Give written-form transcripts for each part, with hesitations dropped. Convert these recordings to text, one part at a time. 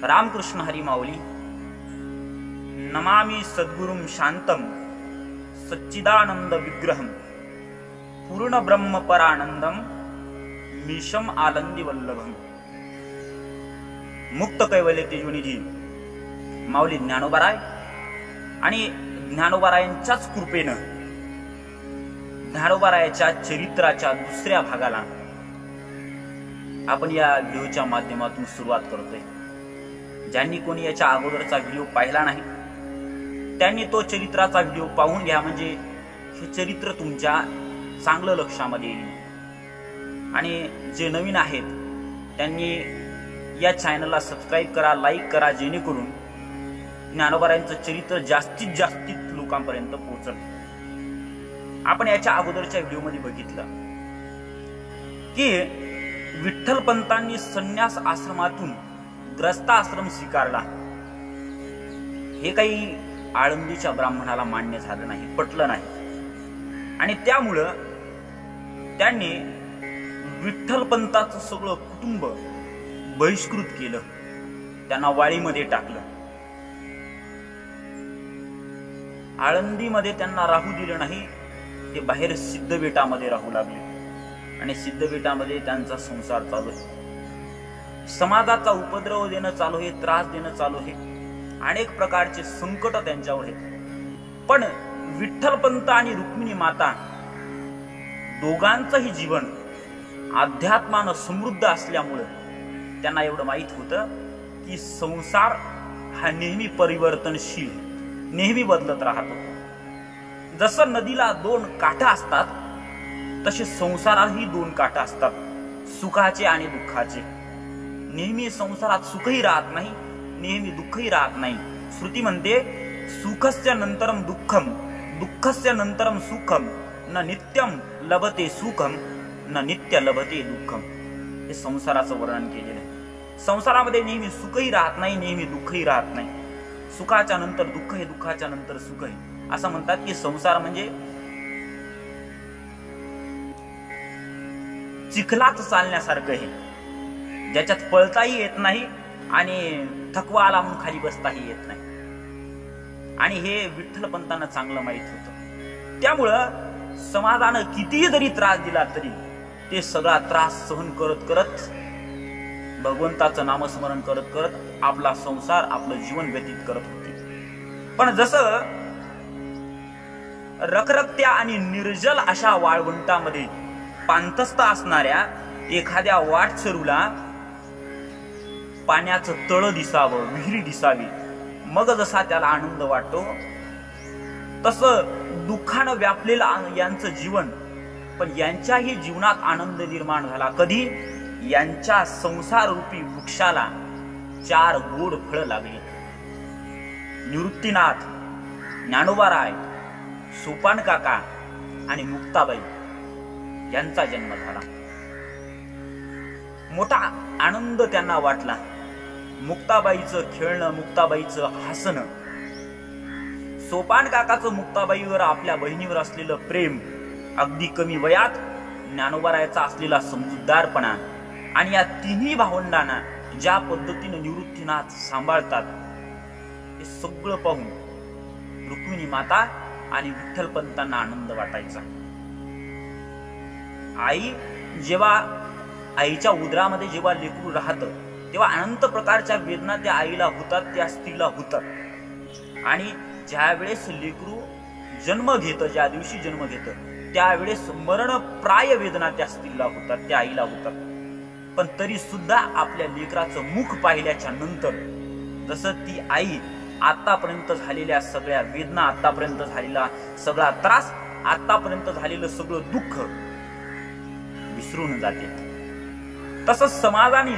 रामकृष्ण हरी माऊली। नमामि सद्गुरुं शांतं सच्चिदानंद विग्रहं पूर्ण ब्रह्म परानंदम मीशम आनंदी वल्लभम। मुक्त कैवल्य तेजोनिधी माऊली ज्ञानोबाराय आणि ज्ञानोबारायांच्याच कृपेनं ज्ञानोबारायाच्या चरित्राच्या दुसऱ्या भागाला आपण या व्हिडिओच्या माध्यमातून सुरुवात करतोय। ज्यांनी कोणी याच्या अगोदरचा व्हिडिओ पाहिला नाही त्यांनी तो चरित्राचा व्हिडिओ पाहून घ्या, म्हणजे हे चरित्र तुमच्या चांगलं लक्षामध्ये येईल। आणि जे नवीन आहेत त्यांनी या चॅनलला सबस्क्राईब करा, लाईक करा, जेणेकरून ज्ञानोबारायांचं चरित्र जास्तीत जास्त लोकांपर्यंत पोहोचेल। आपण याच्या अगोदरच्या व्हिडिओमध्ये बघितलं की विठ्ठलपंतांनी संन्यास आश्रमातून ग्रस्त आश्रम स्वीकारला। हे काही आळंदीच्या ब्राह्मणाला मान्य झालं नाही, पटलं नाही, आणि त्यामुळं त्यांनी विठ्ठलपंताचं सगळं कुटुंब बहिष्कृत केलं, त्यांना वाळीमध्ये टाकलं। आळंदीमध्ये त्यांना राहू दिलं नाही, ते बाहेर सिद्धबेटामध्ये राहू लागले आणि सिद्धबेटामध्ये त्यांचा संसार चालू आहे। समाजाचा उपद्रव देणं चालू आहे, त्रास देणं चालू आहे, अनेक प्रकारचे संकट त्यांच्यावर आहेत। पण विठ्ठलपंत आणि रुक्मिणी माता दोघांचंही जीवन अध्यात्मानं समृद्ध असल्यामुळे त्यांना एवढं माहित होतं की संसार हा नेहमी परिवर्तनशील, नेहमी बदलत राहतो। जसं नदीला दोन काठा असतात तसे संसारातही दोन काठा असतात, सुखाचे आणि दुःखाचे। नेहमी संसारात सुखही राहत नाही, नेहमी दुःखही राहत नाही। श्रुती म्हणते सुखस्य नंतरम दुःखम दुःखस्य नंतरम सुखम न नित्यम लभते सुखम न नित्य लभते दुःखम। हे संसाराचं वर्णन केलेलं आहे। संसारामध्ये नेहमी सुखही राहत नाही, नेहमी दुःखही राहत नाही। सुखाच्या नंतर दुःख आहे, दुःखाच्या नंतर सुख आहे। असं म्हणतात की संसार म्हणजे चिखलात चालण्यासारखं आहे, ज्याच्यात पळताही येत नाही आणि थकवा आला म्हणून खाली बसताही येत नाही। आणि हे विठ्ठलपंतांना चांगलं माहित होतं। त्यामुळं समाजानं कितीही जरी त्रास दिला तरी ते सगळा त्रास सहन करत करत भगवंताचं नामस्मरण करत करत आपला संसार, आपलं जीवन व्यतीत करत होते। पण जसं रखरखत्या आणि निर्जल अशा वाळवंटामध्ये पांतस्थ असणाऱ्या एखाद्या वाटसरूला पाण्याचं तळ दिसावं, विहिरी दिसावी, मग जसा त्याला आनंद वाटतो, तसं दुःखानं व्यापलेलं यांचं जीवन, पण यांच्याही जीवनात आनंद निर्माण झाला कधी? यांच्या संसार रूपी वृक्षाला 4 गोड फळं लागली। निवृत्तीनाथ, ज्ञानोबाराय, सोपान काका आणि मुक्ताबाई यांचा जन्म झाला। मोठा आनंद त्यांना वाटला। मुक्ताबाईचं खेळणं, मुक्ताबाईचं हसणं, सोपान काकाचं मुक्ताबाईवर, आपल्या बहिणीवर असलेलं प्रेम, अगदी कमी वयात ज्ञानोबारायाचा असलेला समजूतदारपणा, आणि या तिन्ही भावंडांना ज्या पद्धतीने निवृत्तीनाथ सांभाळतात, हे सगळं पाहून रुक्मिणी माता आणि विठ्ठलपंतांना आनंद वाटायचा। आई जेव्हा आईच्या उदरामध्ये जेव्हा लेकरू राहतं तेव्हा अनंत प्रकारच्या वेदना त्या आईला होतात, त्या स्त्रीला होतात। आणि ज्या वेळेस लेकरू जन्म घेतं, ज्या दिवशी जन्म घेतं, त्यावेळेस मरणप्राय वेदना त्या स्त्रीला होतात, त्या आईला होतात। पण तरी सुद्धा आपल्या लेकराचं मुख पाहिल्याच्या नंतर जसं ती आई आतापर्यंत झालेल्या सगळ्या वेदना, आतापर्यंत झालेला सगळा त्रास, आतापर्यंत झालेलं सगळं दुःख विसरून जाते, तसंच समाजाने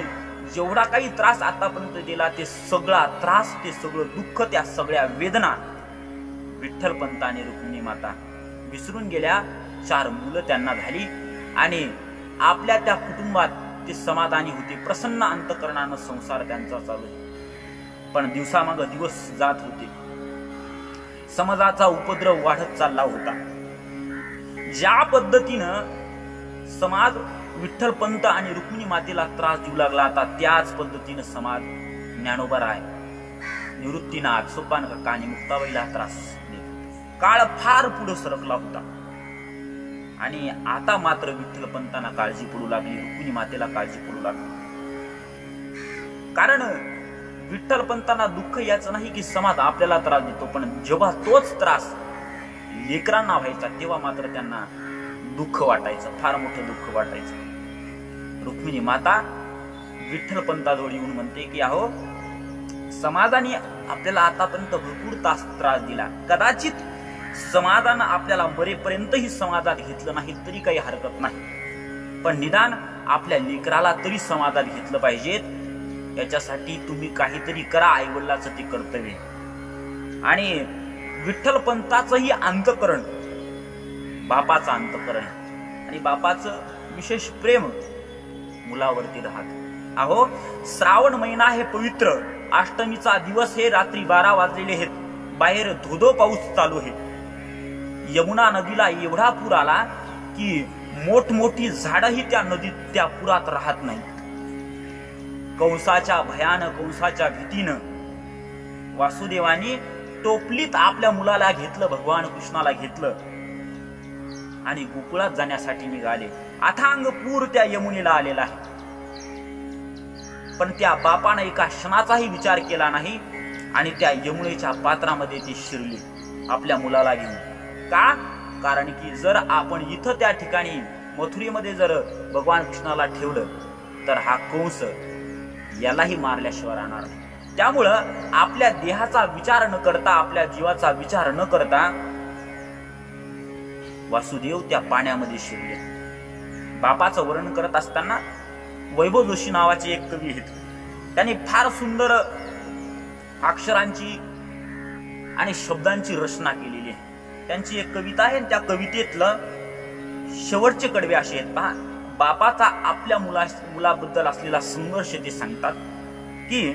जेवढा काही त्रास आतापर्यंत दिला ते सगळा त्रास, ते सगळं दुःख, त्या सगळ्या वेदना विठ्ठलपंत आणि रुक्मिणी माता विसरून गेल्या। 4 मुलं त्यांना झाली आणि आपल्या त्या कुटुंबात ते समाधानी होते, प्रसन्न अंतकरणानं संसार त्यांचा चालू आहे। पण दिवसामागे दिवस जात होते, समाजाचा उपद्रव वाढत चालला होता। ज्या पद्धतीनं समाज विठ्ठलपंत आणि रुक्मिणी मातेला त्रास देऊ लागला. आता त्याच पद्धतीनं समाज ज्ञानोबराय, निवृत्तीनाथ, सोपान काका आणि मुक्ताबाईला त्रास देत. काळ फार पुढे सरकला होता आणि आता मात्र विठ्ठलपंतांना काळजी पडू लागली, रुक्मिणी मातेला काळजी पडू लागली. कारण विठ्ठलपंतांना दुःख याचं नाही की समाज आपल्याला त्रास देतो, पण जेव्हा तोच त्रास लेकरांना व्हायचा तेव्हा मात्र त्यांना दुःख वाटायचं, फार मोठं दुःख वाटायचं. रुक्मिणी माता विठ्ठलपंताजवळ येऊन म्हणते की अहो, समाजाने आपल्याला आतापर्यंत भरपूर त्रास दिला, कदाचित समाजानं आपल्याला मरेपर्यंतही समाजात घेतलं नाही तरी काही हरकत नाही, पण निदान आपल्या लेकराला तरी समाजात घेतलं पाहिजेत. याच्यासाठी तुम्ही काहीतरी करा, आईवडिलाचं ते कर्तव्य. आणि विठ्ठलपंताचंही अंतकरण बापाचं अंतकरण आणि बापाचं विशेष प्रेम मुलावरती राहत. अहो, श्रावण महिना हे पवित्र, अष्टमीचा दिवस हे, रात्री 12 वाजलेले आहेत, बाहेर धोधो पाऊस चालू आहे. यमुना नदीला एवढा पूर आला की मोठमोठी झाडंही त्या नदीत, त्या पुरात राहत नाही. कंसाच्या भयानं, कंसाच्या भीतीनं वासुदेवानी टोपलीत आपल्या मुलाला घेतलं, भगवान कृष्णाला घेतलं आणि गोकुळात जाण्यासाठी निघाले. अथांग पूर त्या यमुनेला आलेला आहे, पण त्या बापानं एका क्षणाचाही विचार केला नाही आणि त्या यमुनेच्या पात्रामध्ये ती शिरली आपल्या मुलाला घेऊन. का? कारण की जर आपण इथं त्या ठिकाणी मथुरेमध्ये जर भगवान कृष्णाला ठेवलं तर हा कंस यालाही मारल्याशिवाय राहणार नाही. त्यामुळं आपल्या देहाचा विचार न करता, आपल्या जीवाचा विचार न करता वासुदेव त्या पाण्यामध्ये शिरले. बापाचं वर्णन करत असताना वैभव जोशी नावाचे एक कवी आहेत, त्यांनी फार सुंदर अक्षरांची आणि शब्दांची रचना केलेली आहे. त्यांची एक कविता आहे, त्या कवितेतलं शेवटचे कडवे असे आहेत पहा. बापाचा आपल्या मुलाबद्दल असलेला संघर्ष ते सांगतात की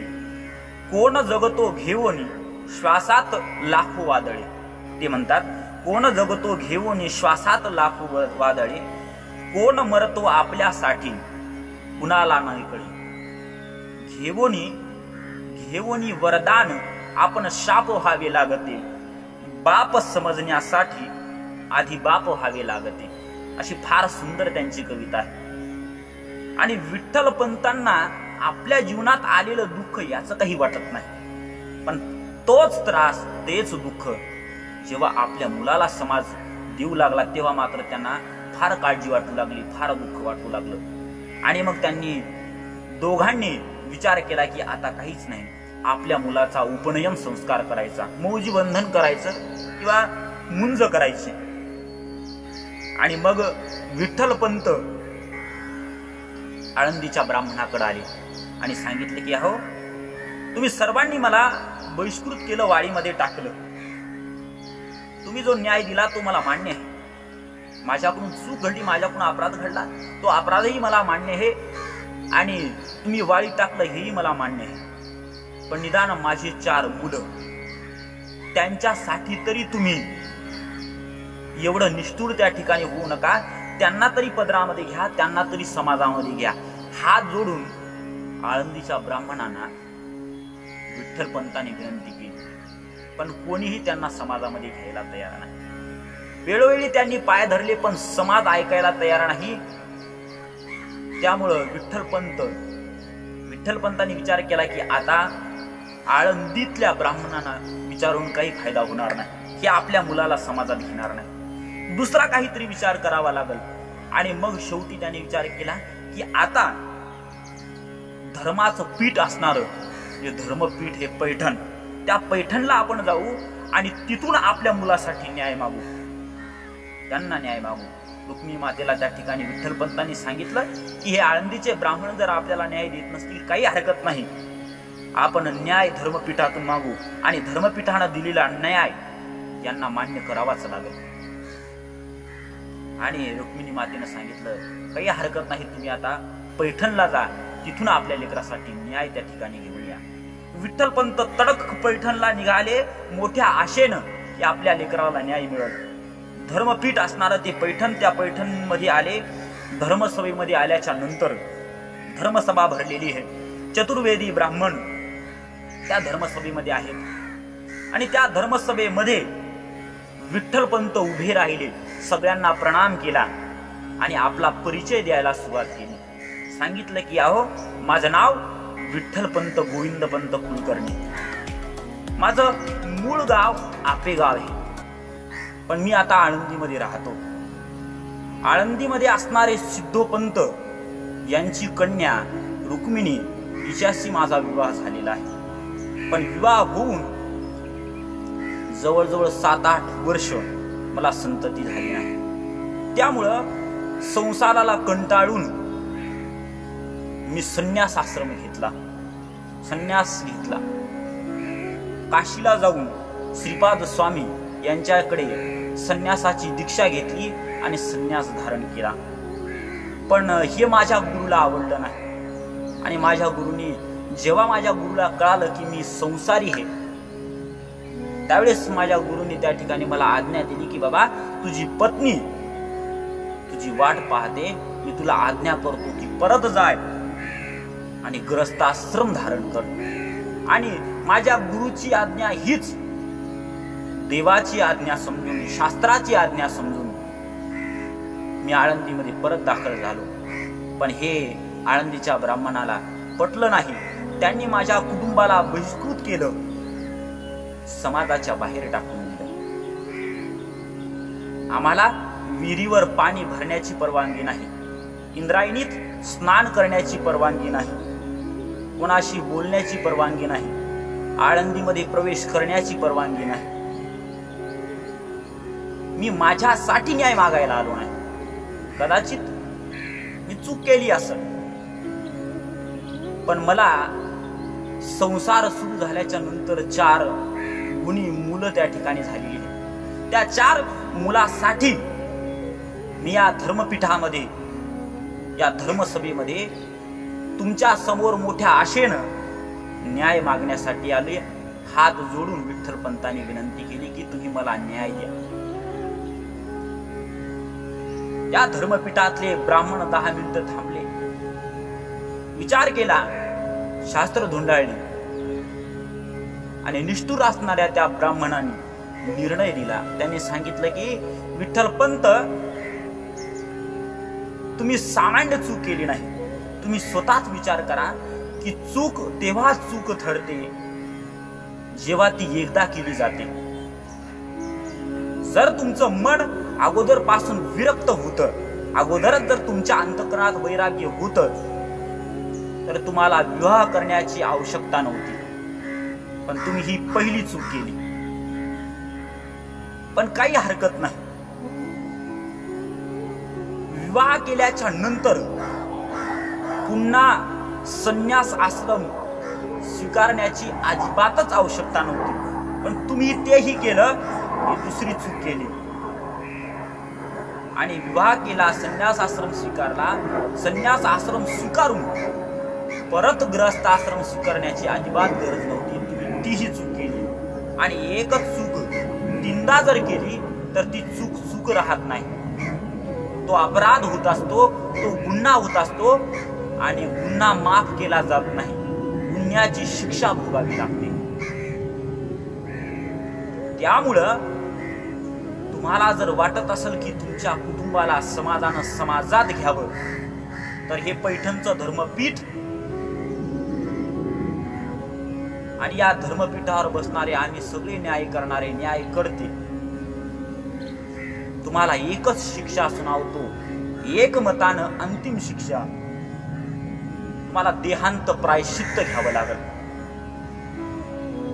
कोण जगतो घेऊन श्वासात लाखो वादळे. ते म्हणतात, कोण जगतो घेऊन श्वासात लाखो वादळे, कोण मरतो आपल्यासाठी कुणाला नाही कळे. घेऊनी वरदान आपण शाप व्हावे लागते, बाप समजण्यासाठी आधी बाप व्हावे लागते. अशी फार सुंदर त्यांची कविता आहे. आणि विठ्ठलपंतांना आपल्या जीवनात आलेलं दुःख याचं काही वाटत नाही, पण तोच त्रास, तेच दुःख जेव्हा आपल्या मुलाला समाज देऊ लागला तेव्हा मात्र त्यांना फार काळजी वाटू लागली, फार दुःख वाटू लागलं. आणि मग त्यांनी दोघांनी विचार केला की आता काहीच नाही, आपल्या मुलाचा उपनयन संस्कार करायचा, मौजी बंधन करायचं किंवा मुंज करायची. आणि मग विठ्ठलपंत आळंदीच्या ब्राह्मणाकडे आले आणि सांगितले की अहो, तुम्ही सर्वांनी मला बहिष्कृत केलं, वाडीमध्ये टाकलं, तुम्ही जो न्याय दिला तो मला मान्य आहे, माझ्याकडून चूक घडली, माझ्याकडून अपराध घडला, तो अपराधही मला मान्य आहे आणि तुम्ही वाळीत टाकलं हेही मला मान्य आहे, पण निदान माझी 4 मुलं, त्यांच्यासाठी तरी तुम्ही एवढं निष्ठुर त्या ठिकाणी होऊ नका, त्यांना तरी पदरामध्ये घ्या, त्यांना तरी समाजामध्ये घ्या. हात जोडून आळंदीच्या ब्राह्मणांना विठ्ठलपंतांनी विनंती केली, पण कोणीही त्यांना समाजामध्ये घ्यायला तयार नाही. वेळोवेळी त्यांनी पाय धरले पण समाज ऐकायला तयार नाही. त्यामुळं विठ्ठलपंतांनी विचार केला की आता आळंदीतल्या ब्राह्मणांना विचारून काही फायदा होणार नाही, हे आपल्या मुलाला समाजात घेणार नाही, दुसरा काहीतरी विचार करावा लागल. आणि मग शेवटी त्यांनी विचार केला की आता धर्माचं पीठ असणारं जे धर्मपीठ हे पैठण, त्या पैठणला आपण जाऊ आणि तिथून आपल्या मुलासाठी न्याय मागू, त्यांना न्याय मागू. रुक्मिणी मातेला त्या ठिकाणी विठ्ठलपंतांनी सांगितलं की हे आळंदीचे ब्राह्मण जर आपल्याला न्याय देत नसतील काही हरकत नाही, आपण न्याय धर्मपीठातून मागू आणि धर्मपीठानं दिलेला न्याय यांना मान्य करावाच लागेल. आणि रुक्मिणी मातेनं सांगितलं काही हरकत नाही, तुम्ही आता पैठणला जा, तिथून आपल्या लेकरासाठी न्याय त्या ठिकाणी घेऊन या. विठ्ठलपंत तडक पैठणला निघाले मोठ्या आशेनं की आपल्या लेकराला न्याय मिळेल. धर्मपीठ असणारं ते पैठण, त्या पैठण मध्ये आले धर्मसभेमध्ये आल्याच्या नंतर धर्मसभा भरलेली आहे, चतुर्वेदी ब्राह्मण त्या धर्मसभेमध्ये आहेत आणि त्या धर्मसभेमध्ये विठ्ठलपंत उभे राहिले, सगळ्यांना प्रणाम केला आणि आपला परिचय द्यायला सुरुवात केली. सांगितलं की अहो, माझं नाव विठ्ठलपंत गोविंदपंत कुलकर्णी, माझं मूळ गाव आपेगाव आहे, पण मी आता आळंदीमध्ये राहतो. आळंदीमध्ये असणारे सिद्धोपंत यांची कन्या रुक्मिणी हिच्याशी माझा विवाह झालेला आहे, पण विवाह होऊन जवळजवळ 7-8 वर्ष मला संतती झाली नाही. त्यामुळं संसाराला कंटाळून मी संन्यास आश्रम घेतला, संन्यास घेतला. काशीला जाऊन श्रीपाद स्वामी यांच्याकडे संन्यासाची दीक्षा घेतली आणि संन्यास धारण केला. पण हे माझ्या गुरुला आवडलं नाही आणि माझ्या गुरुनी जेव्हा माझ्या गुरुला कळालं की मी संसारी आहे, त्यावेळेस माझ्या गुरुनी त्या ठिकाणी मला आज्ञा दिली की बाबा, तुझी पत्नी तुझी वाट पाहते, मी तुला आज्ञा करतो की परत जाय आणि गृहस्थाश्रम धारण कर. आणि माझ्या गुरुची आज्ञा हीच देवाची आज्ञा समजून, शास्त्राची आज्ञा समजून मी आळंदीमध्ये परत दाखल झालो. पण हे आळंदीच्या ब्राह्मणाला पटलं नाही. त्यांनी माझ्या कुटुंबाला बहिष्कृत केलं, समाजाच्या बाहेर टाकून दिलं. आम्हाला विहिरीवर पाणी भरण्याची परवानगी नाही, इंद्रायणीत स्नान करण्याची परवानगी नाही, कोणाशी बोलण्याची परवानगी नाही, आळंदीमध्ये प्रवेश करण्याची परवानगी नाही. मी माझ्यासाठी न्याय मागायला आलो नाही. कदाचित मी चूक केली असेल, पण मला संसार सुरू झाल्याच्या नंतर 4 गुणी मुलं त्या ठिकाणी झालेली आहेत. त्या 4 मुलासाठी मी या धर्मपीठामध्ये, या धर्मसभेमध्ये तुमच्या समोर मोठ्या आशेनं न्याय मागण्यासाठी आले. हात जोडून विठ्ठलपंतांनी विनंती केली की तुम्ही मला न्याय द्या. या धर्मपीठातले ब्राह्मण 10 मिनिटं थांबले, विचार केला, शास्त्र धुंडाळली आणि निष्ठुर असणाऱ्या त्या ब्राह्मणांनी निर्णय दिला. त्यांनी सांगितलं की विठ्ठलपंत, तुम्ही सामान्य चूक केली नाही, तुम्ही स्वतःच विचार करा की चूक तेव्हा चूक ठरते जेव्हा ती एकदा केली जाते. जर तुमचं मन अगोदर पासून विरक्त होतं, अगोदरच जर तुमच्या अंतःकरणात वैराग्य होतं, तर तुम्हाला विवाह करण्याची आवश्यकता नव्हती. पण तुम्ही ही पहिली चूक केली. पण काही हरकत नाही, विवाह केल्याच्या नंतर पुन्हा संन्यास आश्रम स्वीकारण्याची अजिबातच आवश्यकता नव्हती. पण तुम्ही तेही केलं, ही दुसरी चूक केली आणि विवाह केला, संन्यास आश्रम स्वीकारला. संन्यास आश्रम स्वीकारून परत गृहस्थ आश्रम स्वीकारण्याची अजिबात गरज नव्हती. तुम्ही तीही चूक केली आणि एकच चूक 3दा जर केली तर ती चूक राहत नाही. तो अपराध होत असतो, तो गुन्हा होत असतो आणि गुन्हा माफ केला जात नाही, गुन्ह्याची शिक्षा भोगावी लागते. त्यामुळं तुम्हाला जर वाटत असेल की तुमच्या कुटुंबाला समाजानं समाजात घ्यावं, तर हे पैठणचं धर्मपीठ आणि या धर्मपीठावर बसणारे आम्ही सगळे न्याय करणारे न्यायकर्ते तुम्हाला एकच शिक्षा सुनावतो, एकमतानं अंतिम शिक्षा. तुम्हाला देहांत प्रायश्चित्त घ्यावं लागेल.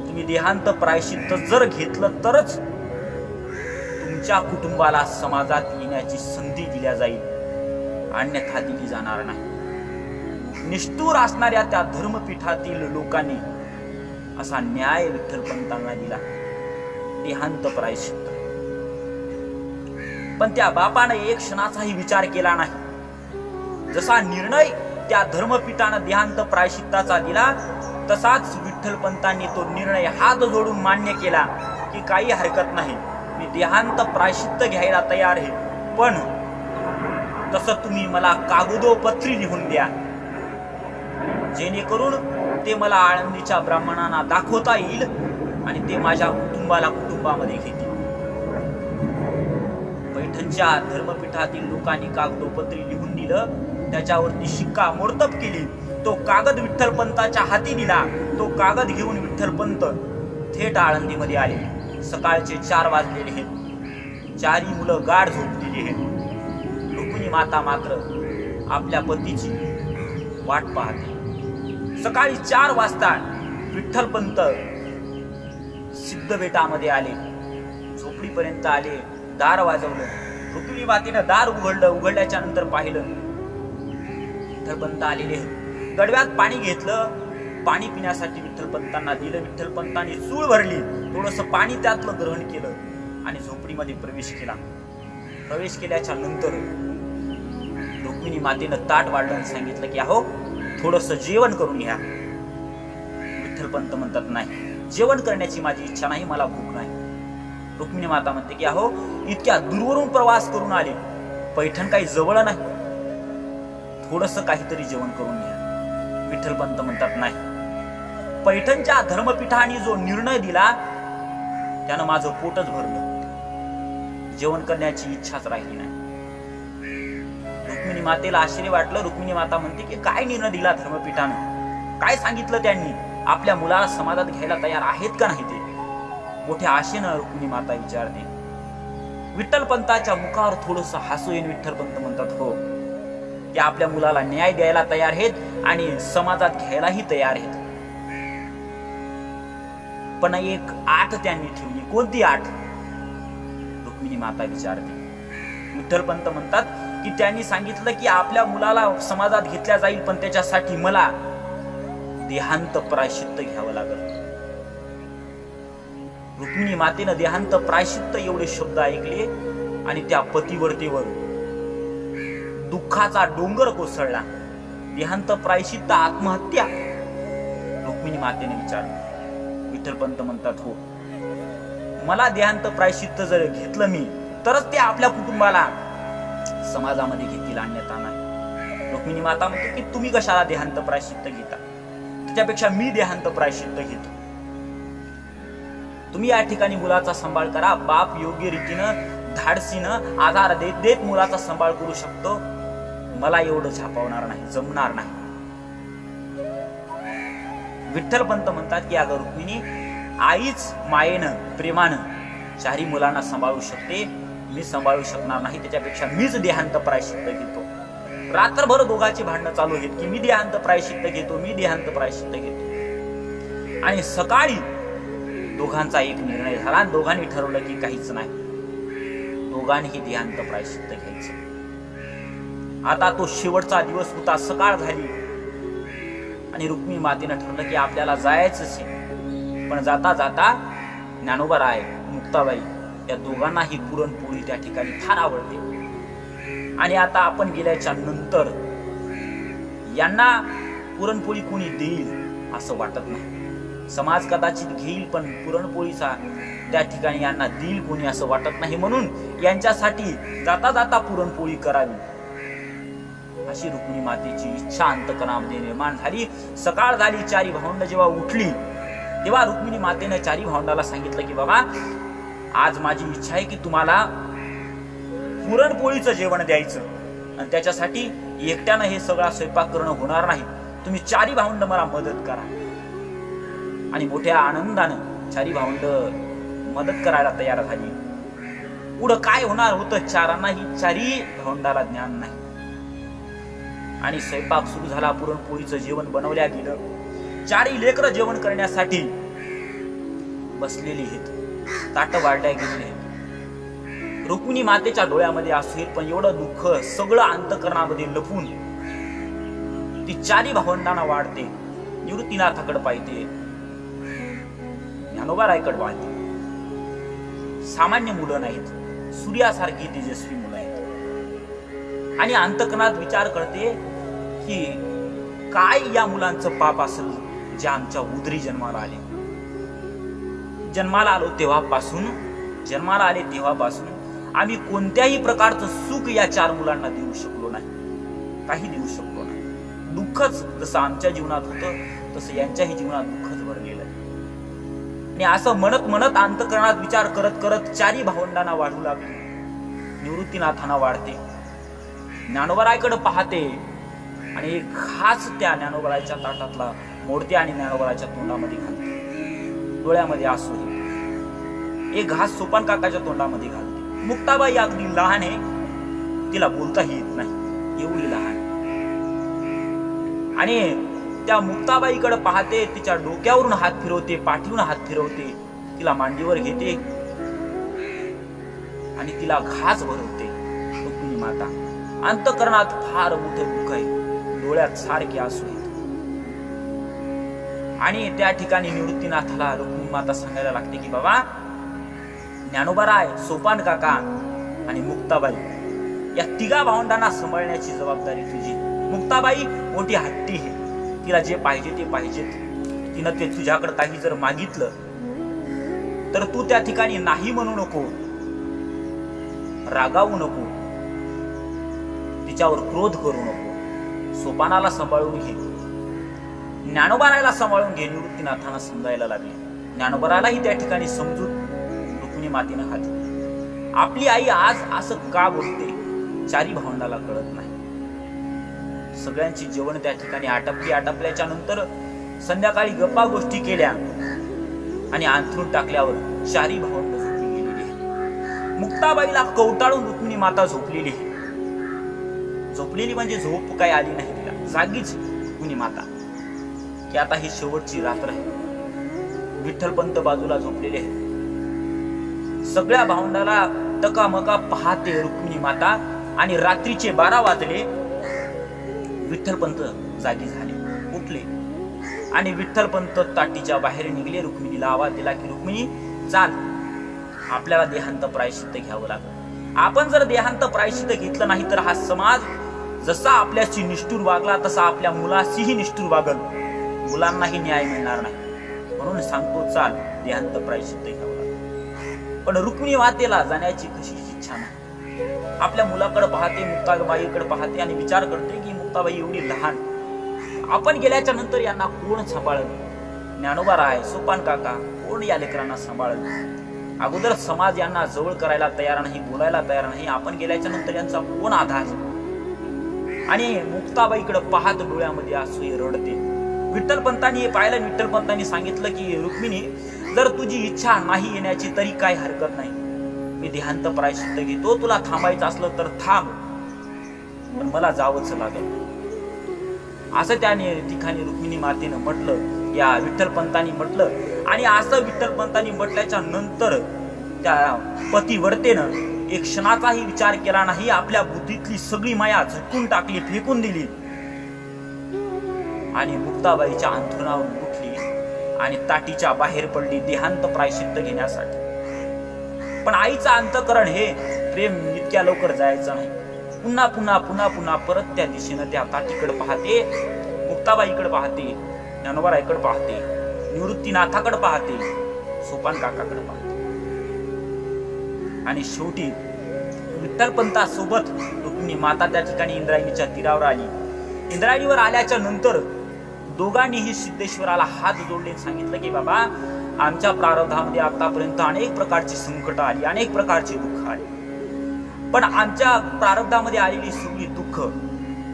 तुम्ही देहांत प्रायश्चित्त जर घेतलं तरच तुमच्या कुटुंबाला समाजात येण्याची संधी दिल्या जाईल, अन्यथा दिली जाणार नाही. निष्ठुर असणाऱ्या त्या धर्मपीठातील लोकांनी असा न्याय विठ्ठलपंतांना दिला, देहांत प्रायश्चित्त. पण त्या बापाने एक क्षणाचाही विचार केला नाही. जसा निर्णय त्या धर्मपीठानं देहांत प्रायश्चित्ताचा दिला, तसाच विठ्ठलपंतांनी तो निर्णय हात जोडून मान्य केला की काही हरकत नाही, मी देहांत प्रायश्चित्त घ्यायला तयार आहे, पण तसं तुम्ही मला कागदोपत्री लिहून द्या, जेणेकरून ते मला आळंदीच्या ब्राह्मणांना दाखवता येईल आणि ते माझ्या कुटुंबामध्ये घेतील. पैठणच्या धर्मपीठातील लोकांनी कागदोपत्री लिहून दिलं, त्याच्यावरती शिक्का मोर्तब केली. तो कागद विठ्ठलपंताच्या हाती दिला. तो कागद घेऊन विठ्ठलपंत थेट आळंदीमध्ये आले. सकाळचे 4 वाजलेले आहेत. 4ही मुलं गाढ झोपलेली आहेत. रुक्मिणी माता मात्र आपल्या पतीची वाट पाहते. सकाळी 4 वाजता विठ्ठलपंत सिद्धबेटामध्ये आले. झोपडीपर्यंत आले. दार वाजवलं. रुक्मिणी मातेनं दार उघडलं. उघडल्याच्या नंतर पाहिलं विठ्ठलपंत आलेले. गडव्यात पाणी घेतलं. पाणी पिण्यासाठी विठ्ठलपंतांना दिलं. विठ्ठलपंतांनी चूळ भरली. थोडंसं पाणी त्यातलं ग्रहण केलं आणि झोपडीमध्ये प्रवेश केला. प्रवेश केल्याच्या नंतर रुक्मिणी मातेनं ताट वाढलं आणि सांगितलं की अहो थोडंसं जेवण करून घ्या. विठ्ठलपंत म्हणतात नाही, जेवण करण्याची माझी इच्छा नाही, मला भूक नाही. रुक्मिणी माता म्हणते की अहो इतक्या दूरवरून प्रवास करून आले, पैठण काही जवळ नाही, थोडंसं काहीतरी जेवण करून घ्या. विठ्ठलपंत म्हणतात नाही, पैठणच्या धर्मपीठाने जो निर्णय दिला त्यानं माझं पोटच भरलं, जेवण करण्याची इच्छाच राहिली नाही. रुक्मिणी मातेला आश्चर्य वाटलं. रुक्मिणी माता म्हणते की काय निर्णय दिला धर्मपीठानं, काय सांगितलं त्यांनी, आपल्या मुलाला समाजात घ्यायला तयार आहेत का नाही ते. मोठ्या आशेनं रुक्मिणी माता विचारते. विठ्ठलपंताच्या मुखावर थोडस हसू येऊन विठ्ठलपंत म्हणतात हो, ते आपल्या मुलाला न्याय द्यायला तयार आहेत आणि समाजात घ्यायलाही तयार आहेत. पण एक आठ त्यांनी ठेवली. कोणती आठ? रुक्मिणी माता विचारते. विठ्ठलपंत म्हणतात की त्यांनी सांगितलं की आपल्या मुलाला समाजात घेतल्या जाईल, पण त्याच्यासाठी मला देहांत प्रायश्चित्त घ्यावं लागल. रुक्मिणी मातेनं देहांत प्रायश्चित्त एवढे शब्द ऐकले आणि त्या पतिवर्तेवर दुःखाचा डोंगर कोसळला. देहांत प्रायश्चित्त, आत्महत्या? रुक्मिणी मातेने विचारलं. विठ्ठलपंत म्हणतात हो, मला देहांत प्रायश्चित्त जर घेतलं मी तरच ते आपल्या कुटुंबाला समाजामध्ये घेतील, अन्यथा नाही. रुक्मिणी माता म्हणते की तुम्ही कशाला देहांत प्रायश्चित्त घेता, त्याच्यापेक्षा मी देहांत प्रायश्चित्त घेतो. तुम्ही या ठिकाणी मुलाचा सांभाळ करा. बाप योग्य रीतीनं धाडसीनं आधार देत देत मुलाचा सांभाळ करू शकतो. मला एवढं झापावणार नाही, जमणार नाही. विठ्ठलपंत म्हणतात की अगं रुक्मिणी, आईच मायेनं प्रेमानं 4ही मुलांना सांभाळू शकते, मी सांभाळू शकणार नाही, त्याच्यापेक्षा मीच देहांत प्रायश्चित्त घेतो. रात्रभर दोघांची भांडणं चालू आहेत की मी देहांत प्रायश्चित्त घेतो, मी देहांत प्रायश्चित्त घेतो. आणि सकाळी दोघांचा एक निर्णय झाला आणि दोघांनी ठरवलं की काहीच नाही, दोघांनीही देहांत प्रायश्चित्त घ्यायचं. आता तो शेवटचा दिवस होता. सकाळ झाली आणि रुक्मिणी मातेनं ठरलं की आपल्याला जायचंच आहे. पण जाता जाता ज्ञानोबाराय, मुक्ताबाई या दोघांनाही पुरणपोळी त्या ठिकाणी फार आवडते. आणि आता आपण गेल्याच्या नंतर यांना पुरणपोळी कोणी देईल असं वाटत नाही. समाज कदाचित घेईल, पण पुरणपोळीचा त्या ठिकाणी यांना देईल कोणी असं वाटत नाही. म्हणून यांच्यासाठी जाता जाता पुरणपोळी करावी अशी रुक्मिणी मातेची इच्छा अंतकरणामध्ये निर्माण झाली. सकाळ झाली. 4ही भावंड जेव्हा उठली तेव्हा रुक्मिणी मातेनं 4ही भावंडाला सांगितलं की बाबा, आज माझी इच्छा आहे की तुम्हाला पुरणपोळीचं जेवण द्यायचं आणि त्याच्यासाठी एकट्यानं हे सगळा स्वयंपाक करणं होणार नाही. तुम्ही 4ही भावंड मला मदत करा. आणि मोठ्या आनंदानं 4ही भावंड मदत करायला तयार झाली. पुढं काय होणार होतं चारांनाही 4ही भावंडाला ज्ञान नाही. आणि स्वयंपाक सुरू झाला. पुरणपोळीचं जेवण बनवल्या गेलं. 4ही लेकरं जेवण करण्यासाठी बसलेली आहेत. ताट वाढल्या गेलेली आहेत. रुक्मिणी मातेच्या डोळ्यामध्ये असेल पण एवढं दुःख सगळं अंतकरणामध्ये लपून ती 4ही भावंडांना वाढते. निवृत्तीनाथाकडे पाहिजे, ज्ञानोबारायकडे पाहते. सामान्य मुलं नाहीत, सूर्यासारखी तेजस्वी मुलं आहेत. आणि अंतकरणात विचार करते की काय या मुलांचं पाप असेल जे आमच्या उदरी जन्माला आले. जन्माला आले तेव्हापासून आम्ही कोणत्याही प्रकारचं सुख या 4 मुलांना देऊ शकलो नाही, काही देऊ शकलो नाही. दुःखच जसं आमच्या जीवनात होतं तसं यांच्याही जीवनात दुःखच भरलेलं आहे. आणि असं म्हणत म्हणत अंतःकरणात विचार करत करत 4ही भावंडांना वाढू लागले. निवृत्तीनाथांना वाढते, ज्ञानोबारायकडे पाहते आणि एक घास त्या ज्ञानोबारायच्या ताटातला मोडते आणि ज्ञानोबारायच्या तोंडामध्ये घालते. डोळ्यामध्ये आसू आहे. एक घास सोपान काकाच्या तोंडामध्ये घालते. मुक्ताबाई अगदी लहान आहे, तिला बोलताही येत नाही, एवढी लहान. आणि त्या मुक्ताबाईकडे पाहते, तिच्या डोक्यावरून हात फिरवते, पाठीवरून हात फिरवते, तिला मांडीवर घेते आणि तिला घास भरवते. रुक्मिणी माता अंतःकरणात फार मोठं दुःख आहे, डोळ्यात सारखे आसू आहेत. आणि त्या ठिकाणी निवृत्तीनाथाला रुक्मिणी माता सांगायला लागते की बाबा, ज्ञानोबाराय, सोपान काका आणि मुक्ताबाई या 3 भावंडांना सांभाळण्याची जबाबदारी तुझी. मुक्ताबाई मोठी हट्टी आहे, तिला जे पाहिजे ते पाहिजे. तिनं ते तुझ्याकडे काही जर मागितलं तर तू त्या ठिकाणी नाही म्हणू नको, रागावू नको, तिच्यावर क्रोध करू नको. सोपानाला सांभाळून घे, ज्ञानोबारायला सांभाळून घे. निवृत्तीनाथांना समजायला लागले. ज्ञानोबारायलाही त्या ठिकाणी समजूत रुक्मिणी मातेनं घातली. आपली आई आज असं का बोलते 4ही भावंडाला कळत नाही. सगळ्यांची जेवण त्या ठिकाणी आटपली. आटपल्याच्या नंतर संध्याकाळी गप्पा गोष्टी केल्या आणि अंथरूण टाकल्यावर 4ही भावंड झोपली गेलेली. मुक्ताबाईला कवटाळून रुक्मिणी माता झोपलेली. झोपलेली म्हणजे झोप काय आली नाही तिला, जागीच रुक्मिणी माता की आता ही शेवटची रात्र आहे. विठ्ठलपंत बाजूला झोपलेले आहे. सगळ्या भावंडाला टकामका पाहते रुक्मिणी माता. आणि रात्रीचे 12 वाजले. विठ्ठलपंत जागी झाले, उठले आणि विठ्ठलपंत ताटीच्या बाहेर निघले. रुक्मिणीला आवाज दिला की रुक्मिणी चाल, आपल्याला देहांत प्रायश्चित्त घ्यावं लागेल. आपण जर देहांत प्रायश्चित्त घेतलं नाही तर हा समाज जसा आपल्याशी निष्ठुर वागला तसा आपल्या मुलाशीही निष्ठुर वागल, मुलांनाही न्याय मिळणार नाही. म्हणून सांगतो चाल, देहांत प्रायश्चित्त घ्यावं लागेल. पण रुक्मिणी मातेला जाण्याची कशीच इच्छा नाही. आपल्या मुलाकडे पाहते, मुक्ताबाईकडे पाहते आणि विचार करते की मुक्ताबाई एवढी लहान, आपण गेल्याच्या नंतर यांना कोण सांभाळल? ज्ञानोबाराय, सोपान काका, कोण या लेकरांना सांभाळल? अगोदर समाज यांना जवळ करायला तयार नाही, बोलायला तयार नाही, आपण गेल्याच्या नंतर यांचा कोण आधार? आणि मुक्ताबाईकडे पाहत डोळ्यामध्ये आसू रडते. विठ्ठलपंतांनी हे पाहिलं. विठ्ठलपंतांनी सांगितलं की रुक्मिणी, जर तुझी इच्छा नाही येण्याची तरी काय हरकत नाही, मी देहांत प्रायश्चित्त घेतो. तुला थांबायचं असलं तर थांब, पण मला जावंच लागेल. असं त्याने ठिकाणी रुक्मिणी मातेनं म्हटलं, या विठ्ठलपंतांनी म्हटलं. आणि असं विठ्ठलपंतांनी म्हटल्याच्या नंतर त्या पतिव्रतेनं एक क्षणाचाही विचार केला नाही. आपल्या बुद्धीतली सगळी माया झटकून टाकली, फेकून दिली आणि मुक्ताबाईच्या अंथरुणावरून उठली आणि ताटीच्या बाहेर पडली देहांत प्रायश्चित्त घेण्यासाठी. पण आईचं अंतःकरण हे प्रेम इतक्या लवकर जायचं नाही. पुन्हा पुन्हा पुन्हा पुन्हा परत त्या दिशेनं त्या ताटीकडे पाहते, मुक्ताबाईकडे पाहते, ज्ञानोबारायकडे पाहते, निवृत्तीनाथाकडे पाहते, सोपान काकाकडे पाहते. आणि शेवटी विठ्ठलपंतासोबत रुक्मिणी माता त्या ठिकाणी इंद्रायणीच्या तीरावर आली. इंद्रायणीवर आल्याच्या नंतर दोघांनीही सिद्धेश्वराला हात जोडले, सांगितलं की बाबा, आमच्या प्रारब्धामध्ये आतापर्यंत अनेक प्रकारची संकट आली, अनेक प्रकारचे दुःख आले. पण आमच्या प्रारब्धामध्ये आलेली सगळी दुःख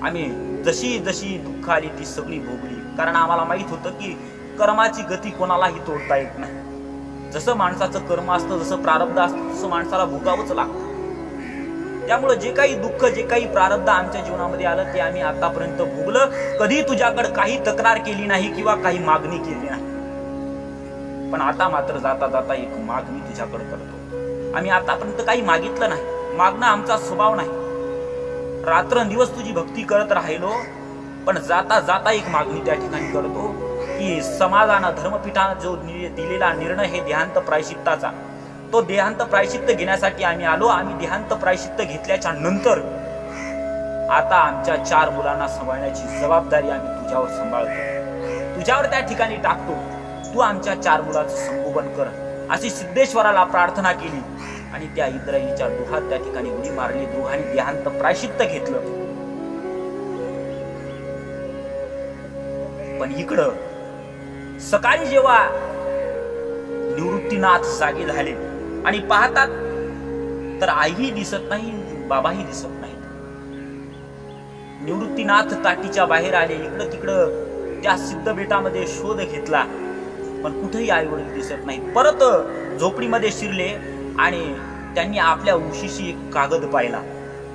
आम्ही जशी जशी दुःख आली ती सगळी भोगली. कारण आम्हाला माहित होतं की कर्माची गती कोणालाही तोडता येत नाही. जसं माणसाचं कर्म असतं, जसं प्रारब्ध असतं, तसं माणसाला भोगावंच लागतं. त्यामुळे जे काही दुःख, जे काही प्रारब्ध आमच्या जीवनामध्ये आलं ते आम्ही आतापर्यंत भोगलं. कधी तुझ्याकडे काही तक्रार केली नाही किंवा काही मागणी केली नाही. पण आता मात्र जाता जाता एक मागणी तुझ्याकडे करतो. आम्ही आतापर्यंत काही मागितलं नाही, मागणं आमचा स्वभाव नाही. रात्रंदिवस तुझी भक्ती करत राहिलो, पण जाता जाता एक मागणी त्या ठिकाणी करतो की समाजानं, धर्मपीठानं जो दिलेला निर्णय हे देहांत प्रायश्चित्ताचा, तो देहांत प्रायश्चित्त घेण्यासाठी आम्ही आलो. आम्ही देहांत प्रायश्चित्त घेतल्याच्या नंतर आता आमच्या 4 मुलांना सांभाळण्याची जबाबदारी आम्ही तुझ्यावर सांभाळतो, तुझ्यावर त्या ठिकाणी टाकतो. तू आमच्या 4 मुलांचं संगोपन कर, अशी सिद्धेश्वराला प्रार्थना केली. आणि त्या इंद्रायणीच्या डोहात त्या ठिकाणी उडी मारली. दोघांनी देहांत प्रायश्चित्त घेतलं. पण इकडं सकाळी जेव्हा निवृत्तीनाथ जागे झाले आणि पाहतात तर आईही दिसत नाही, बाबाही दिसत नाही. निवृत्तीनाथ ताटीच्या बाहेर आले. इकडं तिकडं त्या सिद्ध बेटामध्ये शोध घेतला, पण कुठेही आई वडील दिसत नाही. परत झोपडीमध्ये शिरले आणि त्यांनी आपल्या उशीशी एक कागद पाहिला,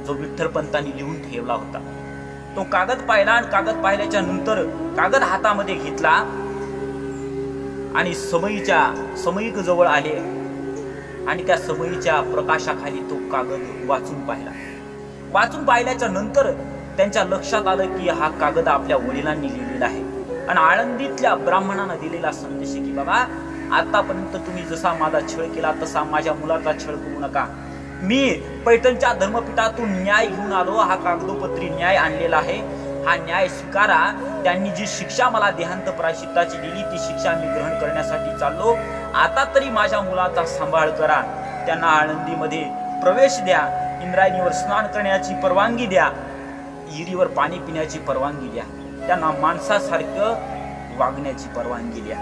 जो विठ्ठलपंतांनी लिहून ठेवला होता. तो कागद पाहिला आणि कागद पाहिल्याच्या नंतर कागद हातामध्ये घेतला आणि समईक जवळ आले आणि त्या समईच्या प्रकाशाखाली तो कागद वाचून पाहिला. वाचून पाहिल्याच्या नंतर त्यांच्या लक्षात आलं की हा कागद आपल्या वडिलांनी लिहिलेला आहे आणि आळंदीतल्या ब्राह्मणांना दिलेला संदेश की बाबा, आतापर्यंत तुम्ही जसा माझा छळ केला तसा माझ्या मुलाचा छळ करू नका. मी पैठणच्या धर्मपीठातून न्याय घेऊन आलो, हा कागदोपत्री न्याय आणलेला आहे, हा न्याय स्वीकारा. त्यांनी जी शिक्षा मला देहांत प्रायश्चित्ताची दिली ती शिक्षा मी ग्रहण करण्यासाठी चाललो. आता तरी माझ्या मुलाचा सांभाळ करा. त्यांना आळंदीमध्ये प्रवेश द्या, इंद्रायणीवर स्नान करण्याची परवानगी द्या, विहिरीवर पाणी पिण्याची परवानगी द्या, त्यांना माणसासारखं वागण्याची परवानगी द्या.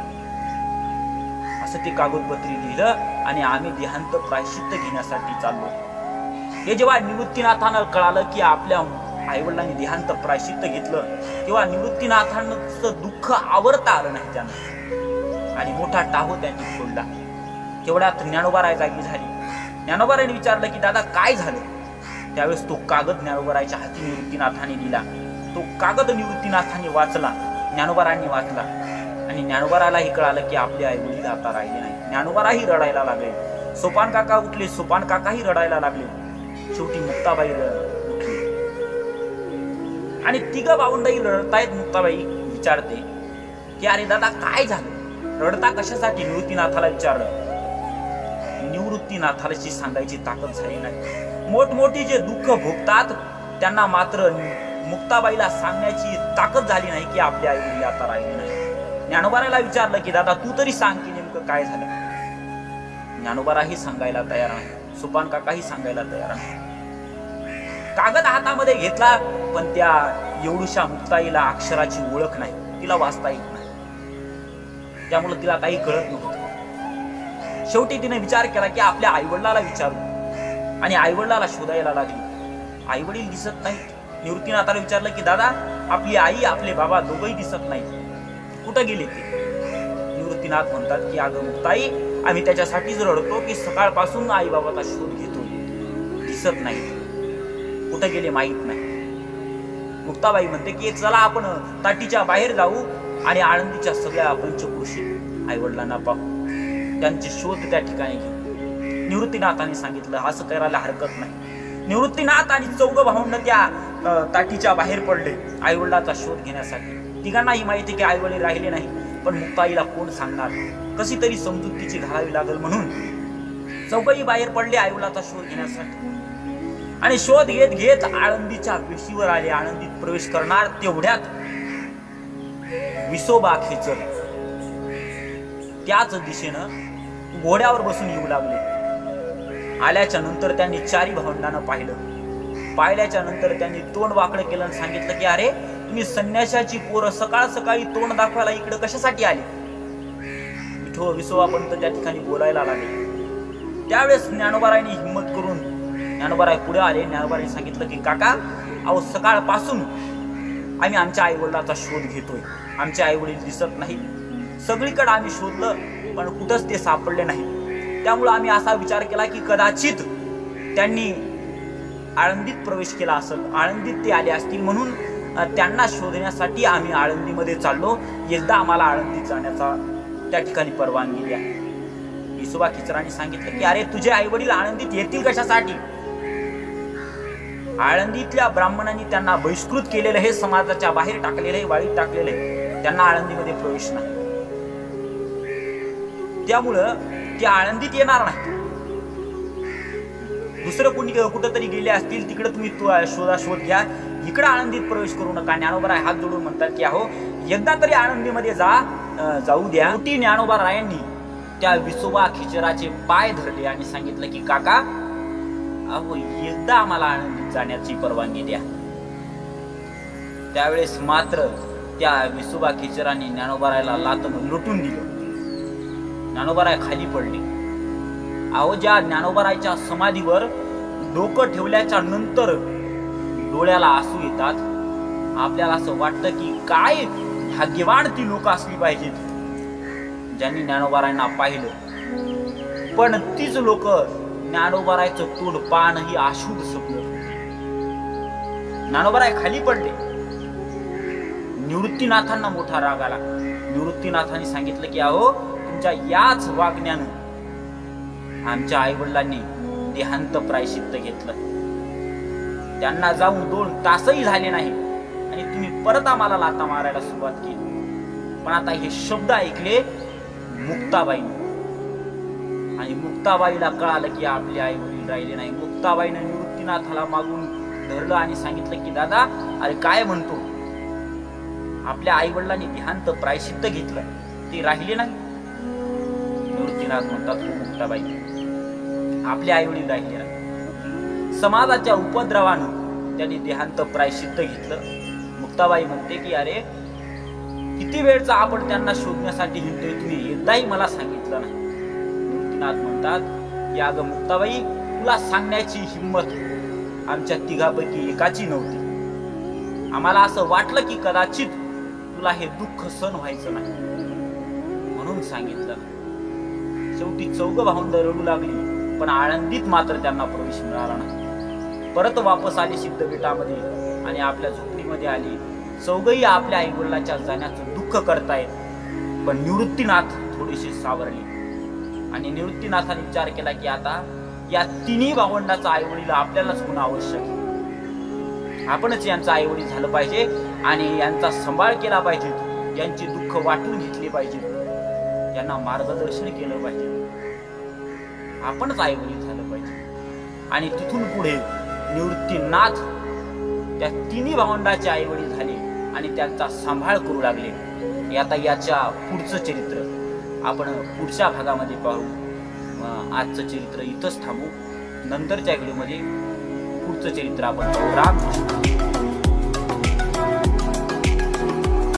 असं ते कागदपत्री लिहिलं आणि आम्ही देहांत प्रायश्चित्त घेण्यासाठी चाललो. हे जेव्हा निवृत्तीनाथांना कळालं की आपल्या आईवडिलांनी देहांत प्रायश्चित्त घेतलं, तेव्हा निवृत्तीनाथांचं दुःख आवरता आलं नाही त्यांना आणि मोठा टाहो त्यांनी फोडला. तेवढ्यात ज्ञानोबाराय जागी झाली. ज्ञानोबारायने विचारलं की दादा काय झालं? त्यावेळेस तो कागद ज्ञानोबारायच्या हाती निवृत्तीनाथांनी दिला. तो कागद निवृत्तीनाथांनी वाचला, ज्ञानोबारांनी वाचला आणि ज्ञानोबारालाही कळालं की आपले आई वडील आता राहिले नाही. ज्ञानोबाराही रडायला लागले. सोपान काका उठले, सोपान काकाही रडायला लागले. शेवटी मुक्ताबाई उठली आणि तिघ भावंडही रडतायत. मुक्ताबाई विचारते की अरे दादा काय झालं, रडता कशासाठी? निवृत्तीनाथाला विचारलं. निवृत्तीनाथाला सांगायची ताकद झाली नाही. मोठमोठी जे दुःख भोगतात त्यांना मात्र मुक्ताबाईला सांगण्याची ताकद झाली नाही की आपले आई वडील आता राहिले नाही. ज्ञानोबाराला विचारलं की दादा तू तरी सांग की नेमकं काय झालं. ज्ञानोबाराही सांगायला तयार नाही, सोपान काकाही सांगायला तयार नाही. कागद हातामध्ये घेतला पण त्या एवढूशा मुक्ताईला अक्षराची ओळख नाही, तिला वाचता येत नाही, त्यामुळे तिला काही कळत नव्हतं. शेवटी तिने विचार केला की आपल्या आईवडिलाला विचारू आणि आईवडिलाला शोधायला लागली. आईवडील दिसत नाहीत. निवृत्तीनाथाला विचारलं की दादा आपली आई आपले बाबा दोघंही दिसत नाही, कुठं गेले ते? निवृत्तीनाथ म्हणतात की अगं मुक्ताई, आम्ही त्याच्यासाठीच रडतो की सकाळपासून आई बाबाचा शोध घेतो, दिसत नाही, कुठं गेले माहित नाही. मुक्ताबाई म्हणते की चला आपण ताटीच्या बाहेर जाऊ आणि आळंदीच्या सगळ्या पंचक्रोशी आई वडिलांना पाहू, त्यांचे शोध त्या ठिकाणी घेऊ. निवृत्तीनाथांनी सांगितलं असं करायला हरकत नाही. निवृत्तीनाथ आणि चौघ भावंड त्या ताटीच्या बाहेर पडले आई वडिलाचा शोध घेण्यासाठी. तिघांनाही माहिती की आई वडील राहिले नाही, पण मुक्ताईला कोण सांगणार, कशी तरी समजूत तिची घालावी लागेल म्हणून चौघही बाहेर पडले आई वडिलाचा शोध घेण्यासाठी. आणि शोध घेत घेत आळंदीच्या वेशीवर आले. आळंदीत प्रवेश करणार तेवढ्यात विसोबा खेचर त्याच दिशेनं घोड्यावर बसून येऊ लागले. आल्याच्या नंतर त्यांनी चारी भावंडांना पाहिल्याच्या नंतर त्यांनी तोंड वाकडं केलं आणि सांगितलं की अरे तुम्ही संन्याशाची पोरं सकाळ सकाळी तोंड दाखवायला इकडे कशासाठी आले? विठोबा पंत त्या ठिकाणी बोलायला लागले. त्यावेळेस ज्ञानोबारायने हिंमत करून ज्ञानोबाराय पुढे आले. ज्ञानोबारायने सांगितलं की काका, अहो सकाळपासून आम्ही आमच्या आई वडिलाचा शोध घेतोय, आमचे आई वडील दिसत नाही, सगळीकडे आम्ही शोधलं पण कुठंच ते सापडले नाही. त्यामुळे आम्ही असा विचार केला की कदाचित त्यांनी आळंदीत प्रवेश केला असेल, आळंदीत ते आले असतील, म्हणून त्यांना शोधण्यासाठी आम्ही आळंदीमध्ये चाललो. एकदा आम्हाला आळंदीत जाण्याचा त्या ठिकाणी परवानगी द्या. विसोबा खेचरांनी सांगितलं की अरे तुझे आई वडील आळंदीत येतील कशासाठी? आळंदीतल्या ब्राह्मणांनी त्यांना बहिष्कृत केलेलं हे, समाजाच्या बाहेर टाकलेलं हे, वाळीत टाकलेलं आहे, त्यांना आळंदीमध्ये प्रवेश नाही. त्यामुळं ते आळंदीत येणार नाही. दुसरं कोणी कुठंतरी गेले असतील तिकडे तुम्ही शोध घ्या, इकडे आळंदीत प्रवेश करू नका. ज्ञानोबाराय हात जोडून म्हणतात की अहो एकदा तरी आळंदीमध्ये जाऊ द्या. ज्ञानोबारायांनी त्या विसोबा खिचराचे पाय धरले आणि सांगितलं की काका, अहो एकदा आम्हाला आळंदीत जाण्याची परवानगी द्या. त्यावेळेस मात्र त्या विसोबा खिचराने ज्ञानोबारायला लाथेने लुटून दिलं. ज्ञानोबाराय खाली पडले. अहो ज्या ज्ञानोबारायच्या समाधीवर डोकं ठेवल्याच्या नंतर डोळ्याला आसू येतात. आपल्याला असं वाटतं की काय भाग्यवान ती लोक असली पाहिजेत ज्यांनी ज्ञानोबारायांना पाहिलं. पण तीच लोक ज्ञानोबारायचं तोंड पाहणंही अशुभ समजत होते. ज्ञानोबाराय खाली पडले. निवृत्तीनाथांना मोठा राग आला. निवृत्तीनाथांनी सांगितलं की अहो तुमच्या याच वागण्यानं आमच्या आई वडिलांनी देहांत प्रायश्चित्त घेतलं. त्यांना जाऊन 2 तासही झाले नाही आणि तुम्ही परत आम्हाला लाथा मारायला सुरुवात केली. पण आता हे शब्द ऐकले मुक्ताबाईने आणि मुक्ताबाईला कळालं की आपले आई वडील राहिले नाही. मुक्ताबाईने निवृत्तीनाथाला मागून धरलं आणि सांगितलं की दादा, अरे काय म्हणतो, आपल्या आई वडिलांनी देहांत प्रायश्चित्त घेतलं, ते राहिले नाही. निवृत्तीनाथ म्हणतात, हो मुक्ताबाई, आपले आई वडील राहिले नाही. समाजाच्या उपद्रवानं त्यांनी देहांत प्रायश्चित्त घेतलं. मुक्ताबाई म्हणते की अरे किती वेळचा आपण त्यांना शोधण्यासाठी हिंडतोय, तुम्ही एकदाही मला सांगितलं नाही. निवृत्तीनाथ म्हणतात की अगं मुक्ताबाई, तुला सांगण्याची हिंमत आमच्या तिघापैकी एकाची नव्हती. आम्हाला असं वाटलं की कदाचित तुला हे दुःख सहन व्हायचं नाही म्हणून सांगितलं. शेवटी 4 भावंड रडू लागली. पण आळंदीत मात्र त्यांना प्रवेश मिळाला नाही. परत वापस आली सिद्धपीठामध्ये आणि आपल्या झोपडीमध्ये आली. 4ही आपल्या आई वडिलांच्या जाण्याचं दुःख करतायत. पण निवृत्तीनाथ थोडीशी सावरली आणि निवृत्तीनाथाने विचार केला की आता या 3ही भावंडाचा आई वडील आपल्यालाच होणं आवश्यक आहे. आपणच यांचा आई वडील झालं पाहिजे आणि यांचा सांभाळ केला पाहिजे. यांची दुःख वाटून घेतली पाहिजे. यांना मार्गदर्शन केलं पाहिजे. आपणच आई वडील झालं पाहिजे. आणि तिथून पुढे निवृत्तीनाथ त्या 3ही भावंडाचे आई वडील झाले आणि त्यांचा सांभाळ करू लागले. आता याच्या पुढचं चरित्र आपण पुढच्या भागामध्ये पाहू. आजचं चरित्र इथंच थांबू. नंतरच्या व्हिडिओमध्ये पुढचं चरित्र आपण पाहू. राम